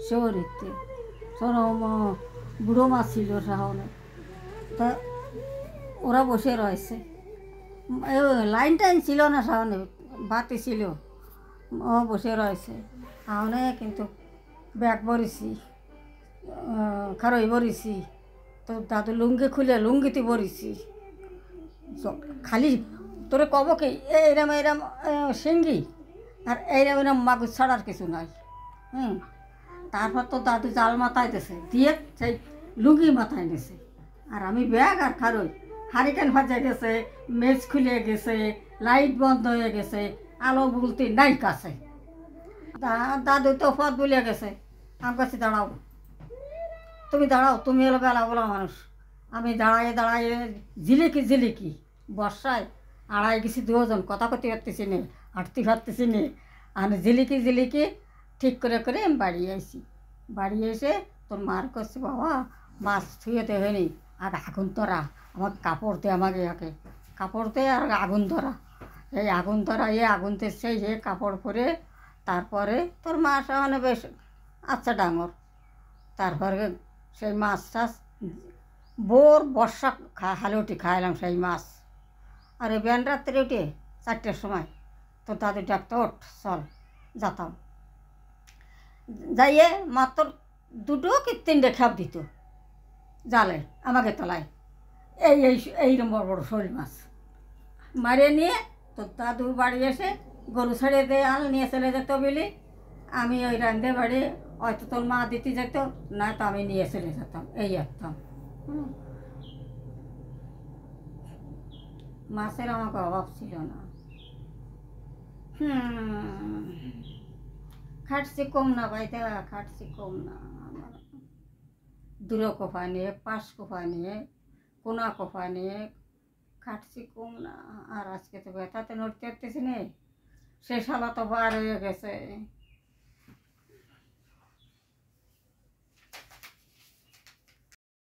শহরেতে বুড়ো মাছ ছিল সাহনে, তা ওরা বসে রয়েছে। লাইন টাইন ছিল না সাহনে, বাতি ছিল, ও বসে রয়েছে। সাহনে কিন্তু ব্যাগ ভরেছি, খারই ভরেছি, তো দাদু লুঙ্গি খুলে লুঙ্গিতে ভরেছি। খালি তোরে কব কি এইরম এইরম শিঙ্গি আর এইরম এরম মাগুর ছাড়ার কিছু নাই। তারপর তো দাদু জাল মাথায় দিয়েছে, দিয়ে সেই লুঙ্গি মাথায় নিয়েছে, আর আমি ব্যাগ আর খারই। হারিকেন ভাজে গেছে, মেজ খুলে গেছে, লাইট বন্ধ হয়ে গেছে, আলো বলতে নাই কাছে। দাদু তো পথ বলে গেছে। আমার কাছে দাঁড়াও, তুমি দাঁড়াও, তুমি হলো বেলা বলা মানুষ। আমি দাঁড়াইয়ে দাঁড়াইয়ে ঝিলিকি ঝিলিকি বর্ষায় আড়াই গেছি, দুজন কথা করতে পারতেছি নে, হাঁটতে পারতেছি নে, আর ঝিলিকি ঝিলিকি ঠিক করে করে আমি বাড়ি আইছি। বাড়ি এসে তোর মার করছে, বাবা মাছ ছুঁয়ে দেয়নি, আর আগুন ধরা, আমার কাপড় দে, আমাকে একে কাপড় দে, আর আগুন ধরা। এই আগুন ধরা, আগুন তেছে, কাপড় পরে তারপরে তোর মাছ মানে বেশ আচ্ছা ডাঙর। তারপরে সেই মাছ টাছ বোর বর্ষা হালে উঠে খাইলাম সেই মাছ। আর এই বেন রাত্রে উঠে 4টের সময় তোর দাদু ডাকতো, ওঠ চল যেতাম। যাইয়ে মাত্র 2টো কি 3টে খেপ দিত জালে আমাকে তলায়, এইরকম বড় বড় শোল মাছ মারিয়ে নিয়ে তোর দাদু বাড়ি এসে গরু ছেড়ে দিয়ে আল নিয়ে চলে যেত বলি, আমি ওই রান্ধে বাড়ি হয়তো তোর মা দিতে যেত, না তো আমি নিয়ে চলে যেতাম, এই একদম। মাছের আমাকে অভাব ছিল না। খাটছি কম না ভাই, খাটছি কম না। আমার দূরে কোফা নিয়ে, পাশ কোফা নিয়ে, কোনা কোফা নিয়ে খাটছি কম না। আর আজকে তো ব্যথাতে নড়তে পারতেছি না, সে শালা তো বার হয়ে গেছে।